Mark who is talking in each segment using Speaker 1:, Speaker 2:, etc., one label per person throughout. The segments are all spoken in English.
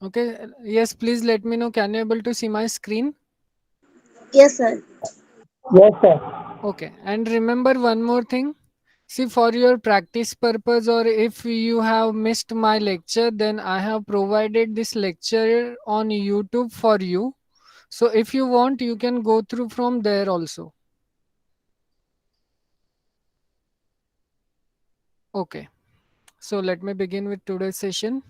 Speaker 1: Okay. Yes, please let me know. Can you able to see my screen?
Speaker 2: Yes, sir.
Speaker 3: Yes, sir.
Speaker 1: Okay. And remember one more thing. See, for your practice purpose, or if you have missed my lecture, then I have provided this lecture on YouTube for you. So if you want, you can go through from there also. Okay. So let me begin with today's session.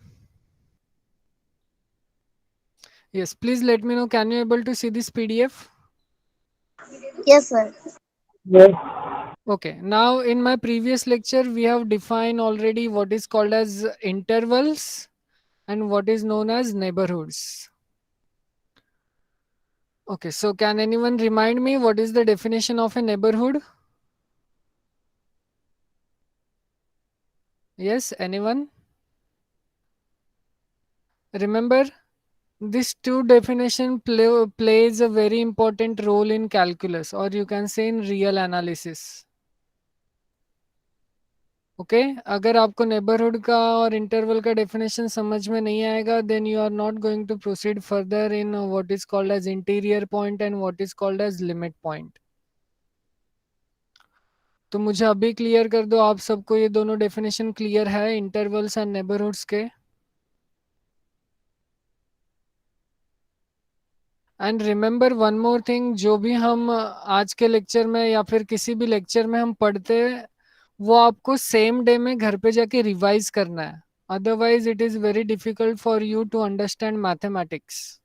Speaker 1: Yes, please let me know. Can you able to see this PDF?
Speaker 2: Yes, sir.
Speaker 3: Yes.
Speaker 1: Okay. Now in my previous lecture, we have defined already what is called as intervals and what is known as neighborhoods. Okay. So can anyone remind me what is the definition of a neighborhood? Yes, anyone? Remember, this two definition plays a very important role in calculus, or you can say in real analysis. Okay अगर आपको neighbourhood का और interval का definition समझ में नहीं आएगा then you are not going to proceed further in what is called as interior point and what is called as limit point. तो मुझे अभी क्लियर कर दो आप सबको ये दोनों डेफिनेशन क्लियर है इंटरवल्स एंड नेबरहुड्स के. And remember one more thing जो भी हम आज के लेक्चर में या फिर किसी भी लेक्चर में हम पढ़ते हैं वो आपको सेम डे में घर पे जाके रिवाइज करना है. Otherwise it is very difficult for you to understand mathematics.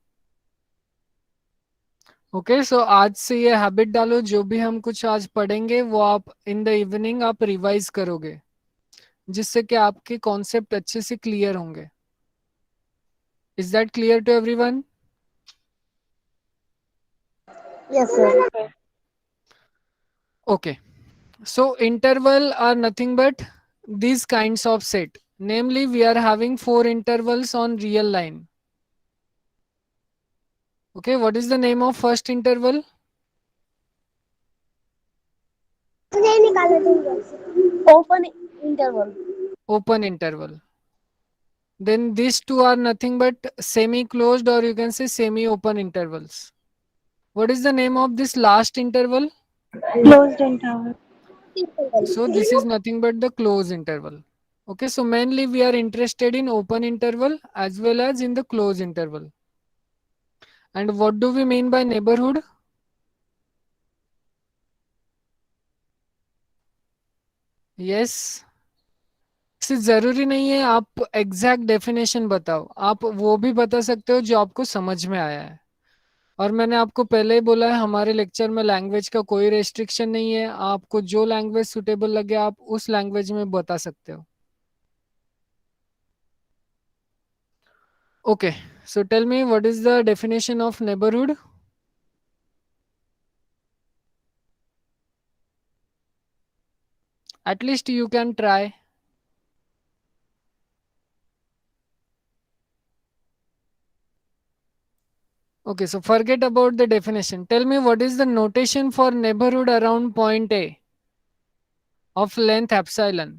Speaker 1: Okay so आज से ये हैबिट डालो जो भी हम कुछ आज पढ़ेंगे वो आप इन द इवनिंग आप रिवाइज करोगे जिससे कि आपके कॉन्सेप्ट अच्छे से क्लियर होंगे. Is that clear to everyone?
Speaker 2: Yes, sir.
Speaker 1: Okay. So interval are nothing but these kinds of set. Namely, we are having four intervals on real line. Okay, what is the name of first interval?
Speaker 2: Open interval.
Speaker 1: Open interval. Then these two are nothing but semi-closed or you can say semi-open intervals. What is the name of this last interval?
Speaker 3: Closed interval.
Speaker 1: So this is nothing but the closed interval. Okay, so mainly we are interested in open interval as well as in the closed interval. And what do we mean by neighborhood? Yes. से जरूरी नहीं है आप exact definition बताओ आप वो भी बता सकते हो जो आपको समझ में आया है. और मैंने आपको पहले ही बोला है हमारे लेक्चर में लैंग्वेज का कोई रेस्ट्रिक्शन नहीं है. आपको जो लैंग्वेज सुटेबल लगे आप उस लैंग्वेज में बता सकते हो. Okay so tell me what is the definition of neighbourhood. At least you can try. Okay, so forget about the definition. Tell me what is the notation for neighborhood around point A of length epsilon.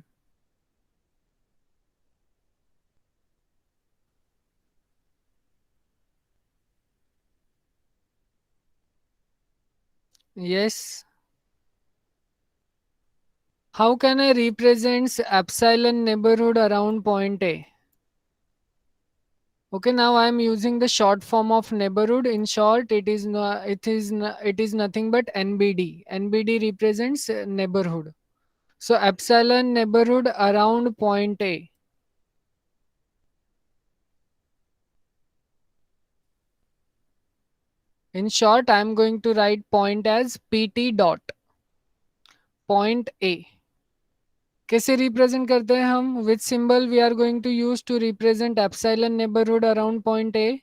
Speaker 1: Yes. How can I represent epsilon neighborhood around point A? Okay, now I am using the short form of neighborhood. In short, it is nothing but NBD. NBD represents neighborhood. So epsilon neighborhood around point A. In short, I am going to write point as PT dot point A. कैसे represent करते हैं हम which symbol we are going to use to represent epsilon neighbourhood around point A.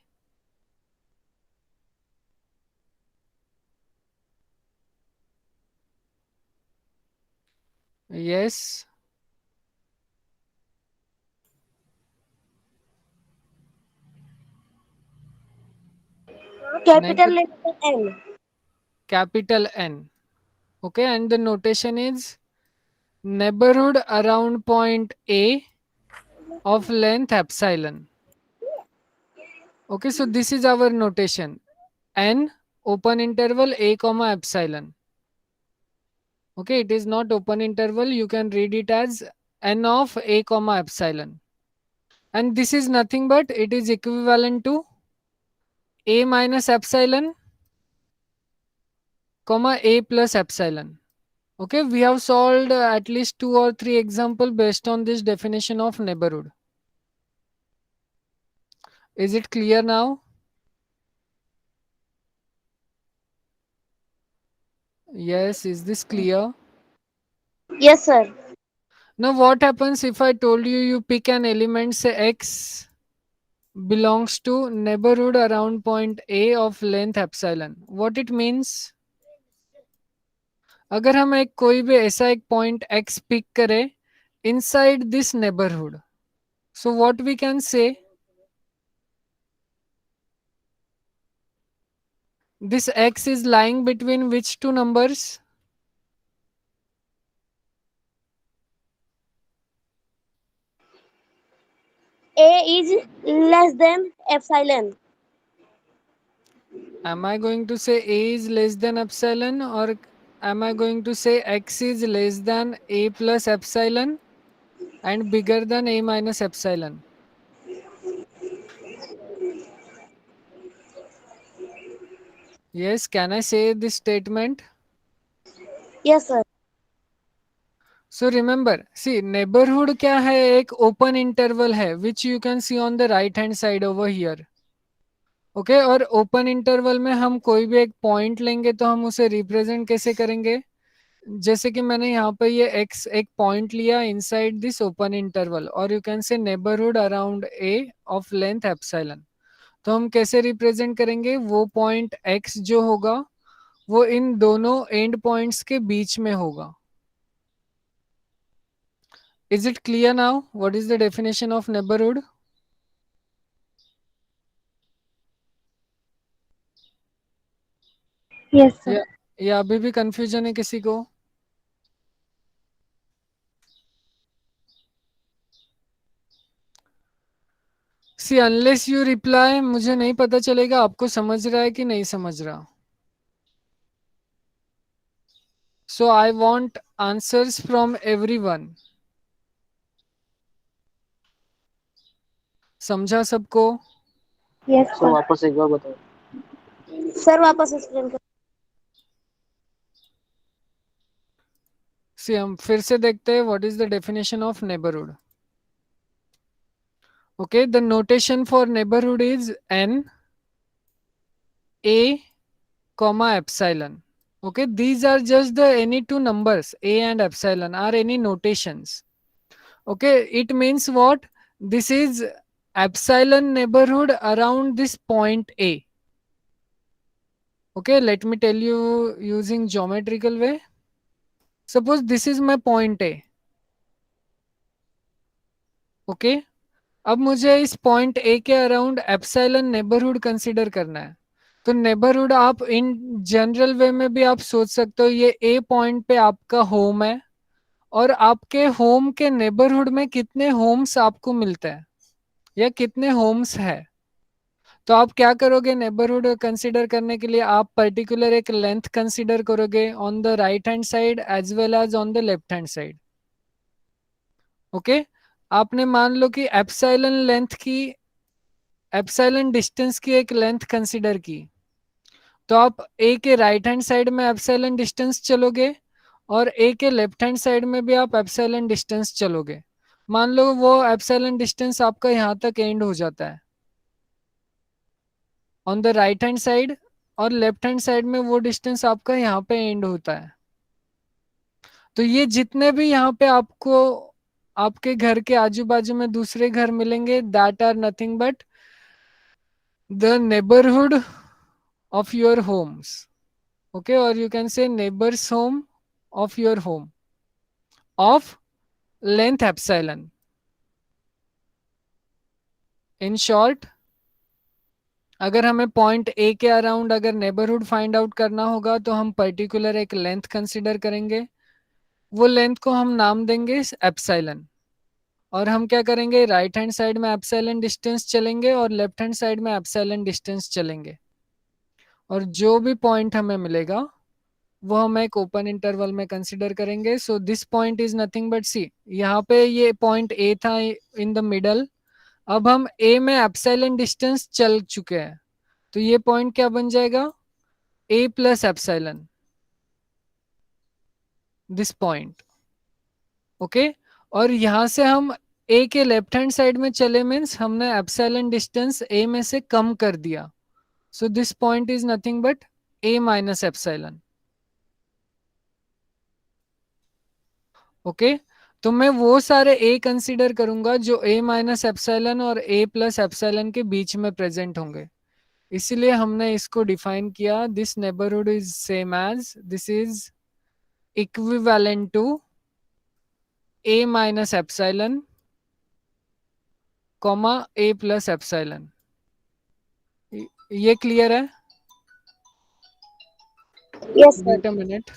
Speaker 1: Yes. नहीं
Speaker 2: Capital
Speaker 1: तो
Speaker 2: letter N.
Speaker 1: Capital N. Okay and the notation is neighbourhood around point A of length epsilon. Okay, so this is our notation. N open interval a comma epsilon. Okay, it is not open interval. You can read it as n of a comma epsilon. And this is nothing but it is equivalent to a minus epsilon comma a plus epsilon. Okay, we have solved at least 2 or 3 examples based on this definition of neighborhood. Is it clear now? Yes, is this clear?
Speaker 2: Yes, sir.
Speaker 1: Now what happens if I told you you pick an element, say x belongs to neighborhood around point A of length epsilon? What it means? अगर हम एक कोई भी ऐसा एक point x pick करें inside this neighborhood, so what we can say, this x is lying between which two numbers?
Speaker 2: A is less than epsilon.
Speaker 1: Am I going to say a is less than epsilon, or am I going to say x is less than a plus epsilon and bigger than a minus epsilon? Yes, can I say this statement?
Speaker 2: Yes, sir.
Speaker 1: So remember, see, neighborhood क्या है, एक open interval है which you can see on the right hand side over here. Okay और open interval में हम कोई भी एक पॉइंट लेंगे तो हम उसे रिप्रेजेंट कैसे करेंगे? जैसे कि मैंने यहाँ पे ये x एक पॉइंट लिया इनसाइड दिस ओपन इंटरवल और you can say neighbourhood around a of length epsilon. तो हम कैसे रिप्रेजेंट करेंगे? वो पॉइंट x जो होगा वो इन दोनों एंड पॉइंट्स के बीच में होगा. Is it clear now? What is the definition of neighbourhood?
Speaker 3: Yes, sir.
Speaker 1: या अभी भी कंफ्यूजन है किसी को? सी अनलेस यू रिप्लाई मुझे नहीं पता चलेगा आपको समझ रहा है कि नहीं समझ रहा. So I want answers from everyone. समझा सबको?
Speaker 3: Yes,
Speaker 4: sir
Speaker 3: sir.
Speaker 4: वापस एक बार बताओ.
Speaker 2: सर वापस एक्सप्लेन कर.
Speaker 1: सी हम फिर से देखते हैं what is the definition of neighbourhood. Okay, the notation for neighbourhood is n a comma epsilon. Okay, these are just the any two numbers a and epsilon are any notations. Okay, it means what? This is epsilon neighborhood around this point A. Okay, let me tell you using geometrical way. Suppose this is my point A. Okay, अब मुझे इस point A के around epsilon neighbourhood consider करना है. तो neighbourhood आप in general वे में भी आप सोच सकते हो ये ए पॉइंट पे आपका होम है और आपके होम के नेबरहुड में कितने होम्स आपको मिलते हैं या कितने होम्स है. तो आप क्या करोगे नेबरहुड कंसीडर करने के लिए? आप पर्टिकुलर एक लेंथ कंसीडर करोगे on the right hand side as well as on the left hand side. Okay, आपने मान लो कि एप्सिलॉन लेंथ की, एप्सिलॉन डिस्टेंस की एक लेंथ कंसीडर की. तो आप ए के राइट हैंड साइड में एप्सिलॉन डिस्टेंस चलोगे और ए के लेफ्ट हैंड साइड में भी आप एप्सिलॉन डिस्टेंस चलोगे. मान लो वो एप्सिलॉन डिस्टेंस आपका यहाँ तक एंड हो जाता है on the right hand side और लेफ्ट हैंड साइड में वो डिस्टेंस आपका यहाँ पे एंड होता है. तो ये जितने भी यहाँ पे आपको आपके घर के आजू बाजू में दूसरे घर मिलेंगे that are nothing but the neighbourhood of your homes. Okay, or you can say neighbor's home of your home of length epsilon. In short, अगर हमें पॉइंट ए के अराउंड अगर नेबरहुड फाइंड आउट करना होगा तो हम पर्टिकुलर एक length consider करेंगे. वो लेंथ को हम नाम देंगे एप्सिलॉन. और हम क्या करेंगे, राइट हैंड साइड में एप्सिलॉन डिस्टेंस चलेंगे और लेफ्ट हैंड साइड में एप्सिलॉन डिस्टेंस चलेंगे, और जो भी पॉइंट हमें मिलेगा वो हम एक ओपन इंटरवल में कंसीडर करेंगे. So this point is nothing but C, यहाँ पे ये पॉइंट ए था इन द मिडल. अब हम ए में एप्सिलॉन डिस्टेंस चल चुके हैं, तो ये पॉइंट क्या बन जाएगा, a plus epsilon, this point. Okay, और यहां से हम ए के लेफ्ट हैंड साइड में चले, मीन्स हमने एप्सिलॉन डिस्टेंस ए में से कम कर दिया. सो this point is nothing but A minus epsilon. Okay, तो मैं वो सारे ए कंसीडर करूंगा जो ए माइनस एप्सिलॉन और ए प्लस एप्सिलॉन के बीच में प्रेजेंट होंगे. इसलिए हमने इसको डिफाइन किया, this neighbourhood is same as, this is equivalent to A minus epsilon comma A plus epsilon. ये क्लियर है?
Speaker 2: Yes, sir.
Speaker 1: Wait a minute.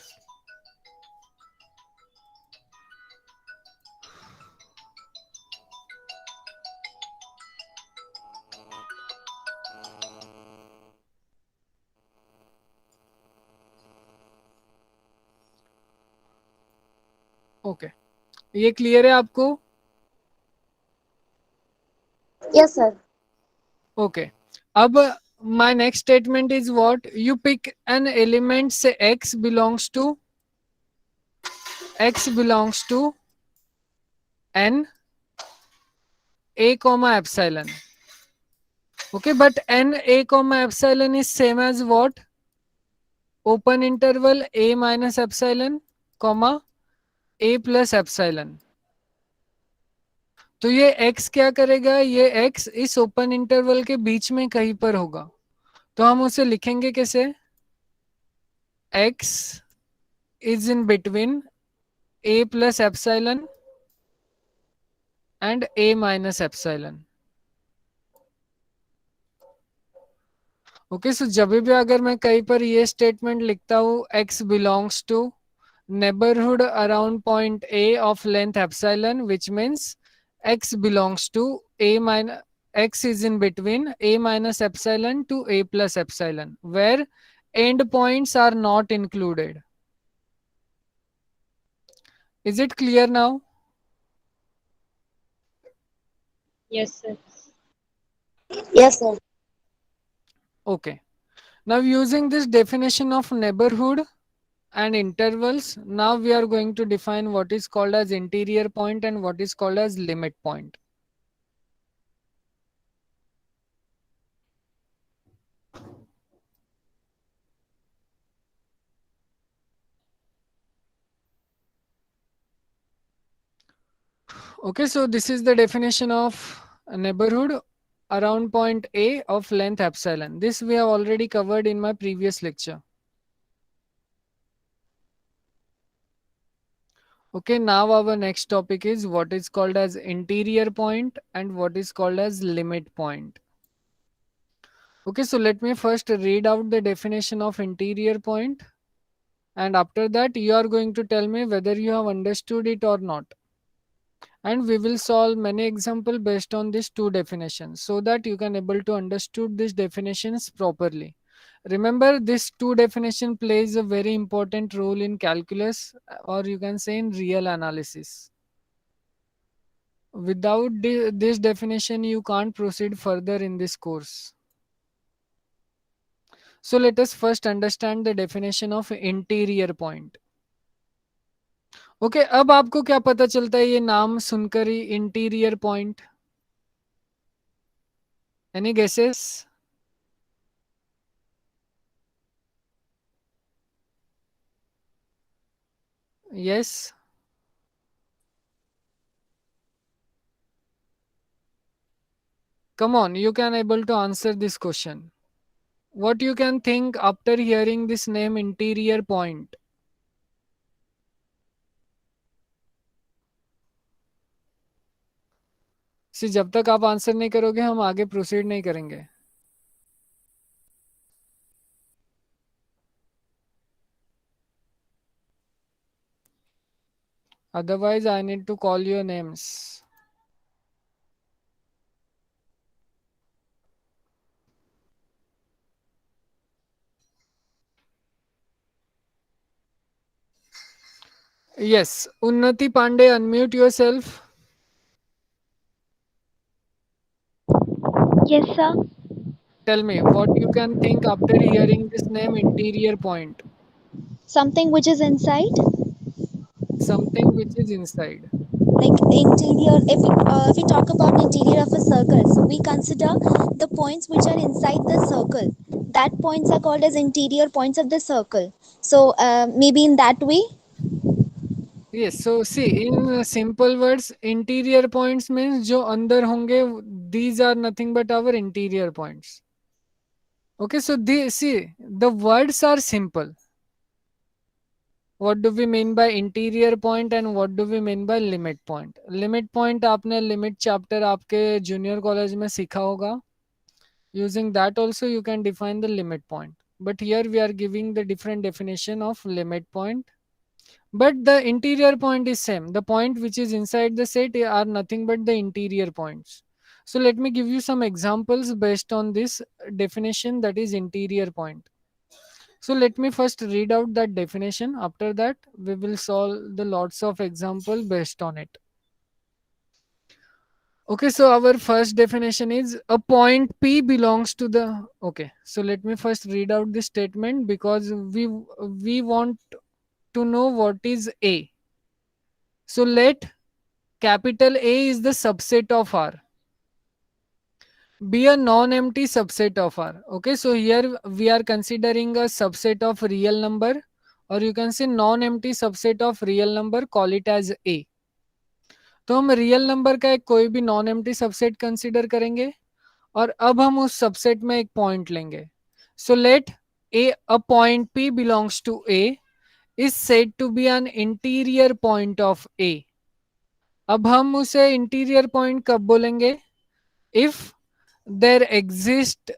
Speaker 1: Okay, ये क्लियर है आपको?
Speaker 2: Yes, sir.
Speaker 1: ओके, अब my next statement is what, you pick an element, say x belongs to n a comma epsilon. Okay, but n a comma epsilon is same as what, open interval a minus epsilon comma a plus epsilon. तो ये x क्या करेगा, ये x इस open interval के बीच में कहीं पर होगा, तो हम उसे लिखेंगे कैसे, x is in between a plus epsilon and a minus epsilon. Okay, so जब भी अगर मैं कहीं पर ये स्टेटमेंट लिखता हूँ, x belongs to neighbourhood around point a of length epsilon, which means x belongs to a minus, x is in between a minus epsilon to a plus epsilon, where end points are not included. Is it clear now?
Speaker 3: Yes, sir.
Speaker 2: Yes, sir.
Speaker 1: Okay. Now using this definition of neighborhood and intervals, now we are going to define what is called as interior point and what is called as limit point. Okay, so this is the definition of a neighborhood around point A of length epsilon. This we have already covered in my previous lecture. Okay, now our next topic is what is called as interior point and what is called as limit point. Okay, so let me first read out the definition of interior point, and after that you are going to tell me whether you have understood it or not. And we will solve many example based on these two definitions so that you can able to understood these definitions properly. Remember, this two definition plays a very important role in calculus, or you can say in real analysis. Without this definition you can't proceed further in this course. So let us first understand the definition of interior point. Okay, अब आपको क्या पता चलता है ये नाम सुनकर ही, interior point? Any guesses? Yes, come on, you can able to answer this question. What you can think after hearing this name interior point? सी, जब तक आप आंसर नहीं करोगे हम आगे प्रोसीड नहीं करेंगे. Otherwise I need to call your names. Yes. Unnati Pandey, unmute yourself.
Speaker 4: Yes, sir.
Speaker 1: Tell me what you can think after hearing this name interior point.
Speaker 4: Something which is inside,
Speaker 1: Something which is inside.
Speaker 4: like interior. If we talk about interior of a circle, so we consider the points which are inside the circle. That points are called as interior points of the circle. So maybe in that way.
Speaker 1: Yes, so see, in simple words, interior points means जो अंदर होंगे, these are nothing but our interior points. Okay, so see, the words are simple. What do we mean by interior point and what do we mean by limit point? Limit point आपने limit chapter आपके junior college में सीखा होगा. Using that also you can define the limit point. But here we are giving the different definition of limit point. But the interior point is same. The point which is inside the set are nothing but the interior points. So let me give you some examples based on this definition, that is interior point. So let me first read out that definition. After that, we will solve the lots of example based on it. Okay, so our first definition is a point P belongs to the. Okay, so let me first read out this statement because we want to know what is A. So let capital A is the subset of R. Be a non-empty subset of R. Okay, so here we are considering a subset of real number, or you can say non-empty subset of real number, call it as A. तो हम real number का एक कोई भी non empty subset consider करेंगे और अब हम उस सबसेट में एक पॉइंट लेंगे. So let A a point P belongs to A is said to be an interior point of A. अब हम उसे इंटीरियर पॉइंट कब बोलेंगे? if there exist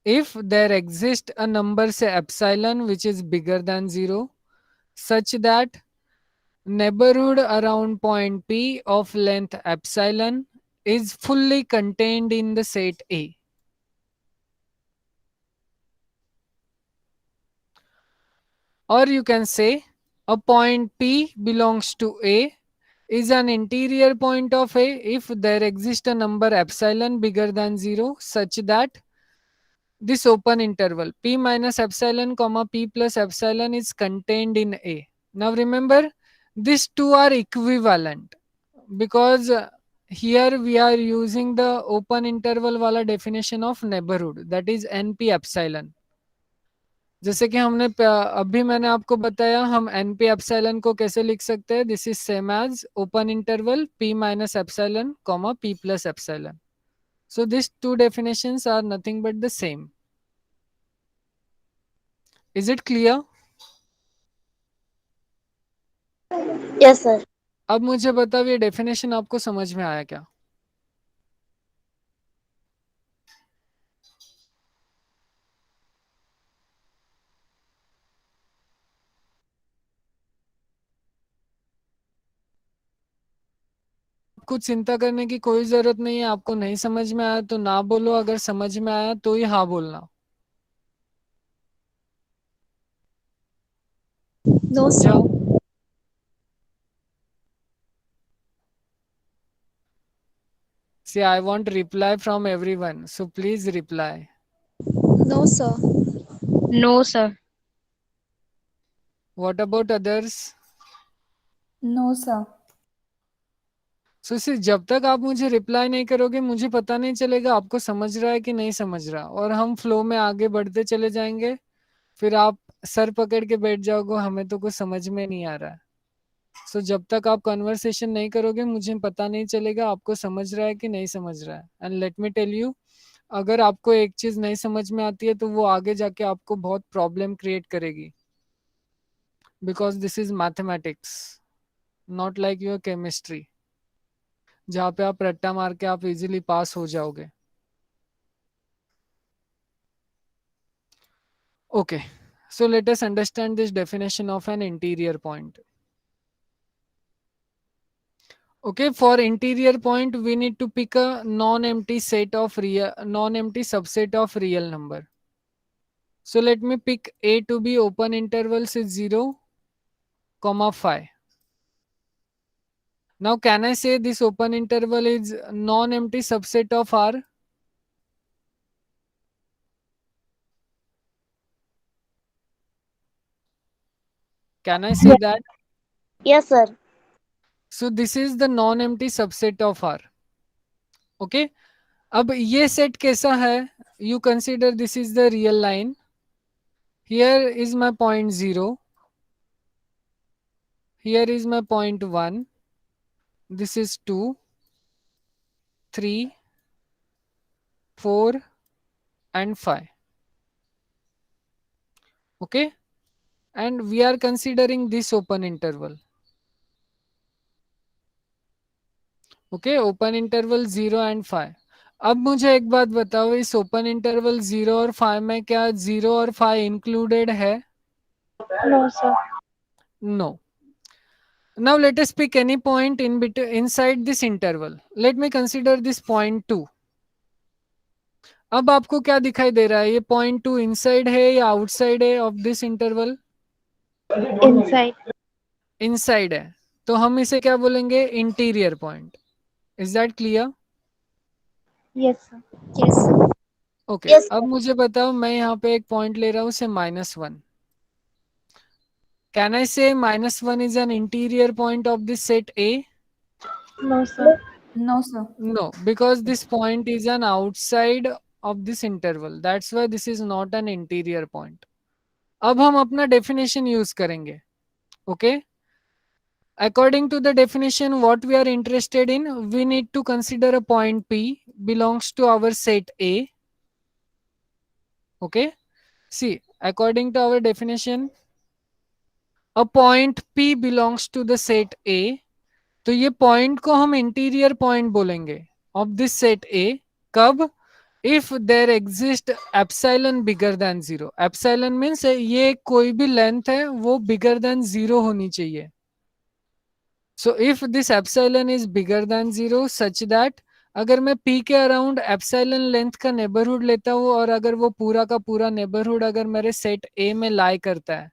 Speaker 1: if there exist a number say epsilon which is bigger than 0 such that neighborhood around point P of length epsilon is fully contained in the set A. Or you can say a point P belongs to A is an interior point of A if there exists a number epsilon bigger than 0 such that this open interval P minus epsilon comma P plus epsilon is contained in A. Now remember, these two are equivalent because here we are using the open interval wala definition of neighborhood, that is NP epsilon. जैसे कि हमने अभी मैंने आपको बताया हम NP epsilon को कैसे लिख सकते हैं. This is same as open interval P minus epsilon comma P plus epsilon. So these two definitions are nothing but the same. Is it clear?
Speaker 2: Yes, sir.
Speaker 1: अब मुझे बताओ ये डेफिनेशन आपको समझ में आया क्या? कुछ चिंता करने की कोई जरूरत नहीं है. आपको नहीं समझ में आया तो ना बोलो, अगर समझ में आया तो ही हाँ बोलना.
Speaker 4: No, sir.
Speaker 1: जाओ. See, I want reply from everyone, so please reply.
Speaker 4: No, sir.
Speaker 3: No, sir.
Speaker 1: What about others?
Speaker 5: No, sir.
Speaker 1: So so, जब तक आप मुझे रिप्लाई नहीं करोगे मुझे पता नहीं चलेगा आपको समझ रहा है कि नहीं समझ रहा, और हम फ्लो में आगे बढ़ते चले जाएंगे. फिर आप सर पकड़ के बैठ जाओगे, हमें तो कुछ समझ में नहीं आ रहा है. सो जब तक आप कन्वर्सेशन नहीं करोगे मुझे पता नहीं चलेगा आपको समझ रहा है कि नहीं समझ रहा है. And let me tell you, अगर आपको एक चीज नहीं समझ में आती है तो वो आगे जाके आपको बहुत प्रॉब्लम क्रिएट करेगी, because this is mathematics, not like your chemistry जहाँ पे आप रट्टा मार के आप इजीली पास हो जाओगे. Okay, so let us understand this definition of an interior point. Okay, for interior point we need to pick a non-empty subset of real number. So let me pick A to be open intervals is 0 comma phi. Now can I say this open interval is non-empty subset of R? Can I say that?
Speaker 2: Yes, sir.
Speaker 1: So this is the non-empty subset of R. Okay. अब ये set कैसा है? You consider this is the real line. Here is my point 0. Here is my point 1. This is 2, 3, 4 and 5. Okay. And we are considering this open interval. Okay, open interval 0 and 5. अब मुझे एक बात बताओ, इस open interval 0 और 5 में क्या 0 और 5 इंक्लूडेड है?
Speaker 3: No, sir.
Speaker 1: No. Now let us pick any point in between inside this interval. Let me consider this point 2. अब आपको क्या दिखाई दे रहा है? ये point 2 inside है या outside है of this interval?
Speaker 3: Inside.
Speaker 1: Inside है. तो हम इसे क्या बोलेंगे? Interior point. Is that clear?
Speaker 3: Yes, sir.
Speaker 4: Yes.
Speaker 1: Okay
Speaker 2: Yes,
Speaker 1: अब मुझे बताओ, मैं यहाँ पे एक पॉइंट ले रहा हूँ से -1. Can I say -1 is an interior point of this set A?
Speaker 3: No, sir.
Speaker 5: No, sir.
Speaker 1: No, because this point is an outside of this interval, that's why this is not an interior point. अब हम अपना definition use करेंगे. Okay, according to the definition what we are interested in, we need to consider a point P belongs to our set A. Okay, see, according to our definition a point P belongs to the set A. तो ये point को हम interior point बोलेंगे of this set A. कब? If there exist epsilon bigger than 0. Epsilon means ये कोई भी length है वो बिगर देन 0 होनी चाहिए. So if this epsilon is bigger than 0 such that अगर मैं P के अराउंड एप्सिलॉन लेंथ का नेबरहुड लेता हूँ और अगर वो पूरा का पूरा नेबरहुड अगर मेरे सेट A में लाई करता है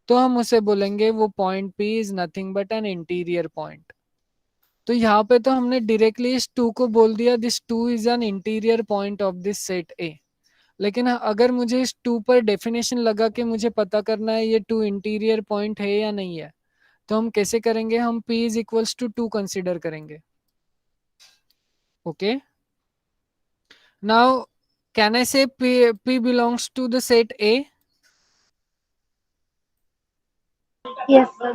Speaker 1: तो हम उसे बोलेंगे वो point P is nothing but an interior point. तो यहाँ पे तो हमने डायरेक्टली इस 2 को बोल दिया this 2 is an interior point of this set A. लेकिन अगर मुझे इस 2 पर डेफिनेशन लगा के मुझे पता करना है ये 2 इंटीरियर पॉइंट है या नहीं है, तो हम कैसे करेंगे? हम P is equals to 2 consider करेंगे. Okay, now can I say P belongs to the set A?
Speaker 3: Yes, sir.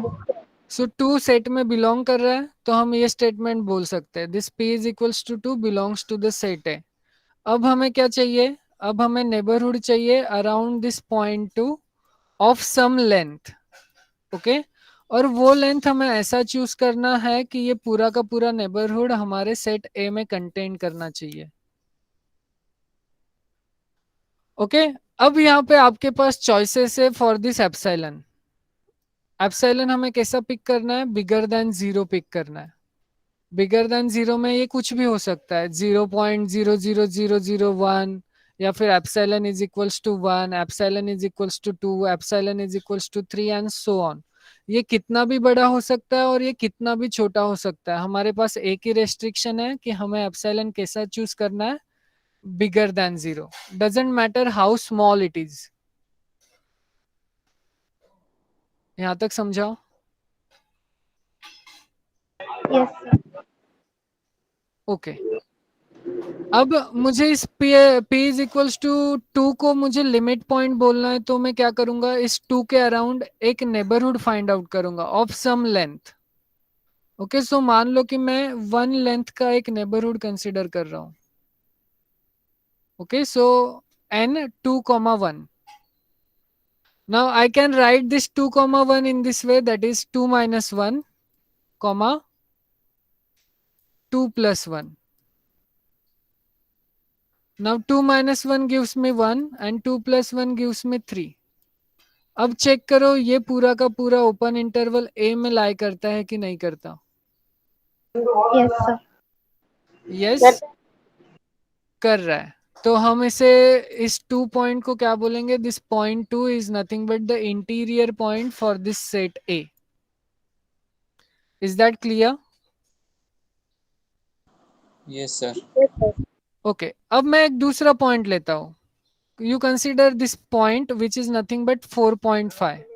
Speaker 1: So 2 set में बिलोंग कर रहा है तो हम ये स्टेटमेंट बोल सकते हैं this P is equals to 2 belongs to the set A. अब हमें क्या चाहिए? अब हमें नेबरहुड चाहिए around this point 2 of some length. Okay, और वो लेंथ हमें ऐसा चूज करना है कि ये पूरा का पूरा नेबरहुड हमारे सेट ए में कंटेन करना चाहिए. ओके, अब यहाँ पे आपके पास चॉइसेस है फॉर दिस एप्सिलॉन. एप्सिलॉन हमें कैसा पिक करना है? बिगर देन 0 पिक करना है. बिगर देन 0 में ये कुछ भी हो सकता है, 0.00001 या फिर epsilon is equals to 1, epsilon is equals to 2, epsilon is equals to 3 and so on. ये कितना भी बड़ा हो सकता है और ये कितना भी छोटा हो सकता है. हमारे पास एक ही रेस्ट्रिक्शन है कि हमें एप्सिलॉन कैसा चूज करना है? बिगर than 0. Doesn't matter how small it is. यहां तक समझाओ?
Speaker 3: Yes, sir.
Speaker 1: ओके, अब मुझे इस P इज इक्वल्स टू 2 को मुझे लिमिट पॉइंट बोलना है तो मैं क्या करूंगा? इस 2 के अराउंड एक नेबरहुड फाइंड आउट करूंगा ऑफ सम लेंथ. ओके, सो मान लो कि मैं 1 लेंथ का एक नेबरहुड कंसिडर कर रहा हूं. Okay, so n 2,1. Now I can write this 2,1 in this way, that is 2 minus 1, 2 plus 1. Now 2 minus 1 gives me 1 and 2 plus 1 gives me 3. अब चेक करो ये पूरा का पूरा ओपन इंटरवल A में लाई करता है कि नहीं करता?
Speaker 3: Yes, sir.
Speaker 1: यस, कर रहा है. तो हम इसे इस 2 पॉइंट को क्या बोलेंगे? This point 2 is nothing but the interior point for this set A. Is that clear?
Speaker 6: Yes, sir.
Speaker 2: Yes, sir.
Speaker 1: Okay, अब मैं एक दूसरा पॉइंट लेता हूँ. You consider this point which is nothing but 4.5.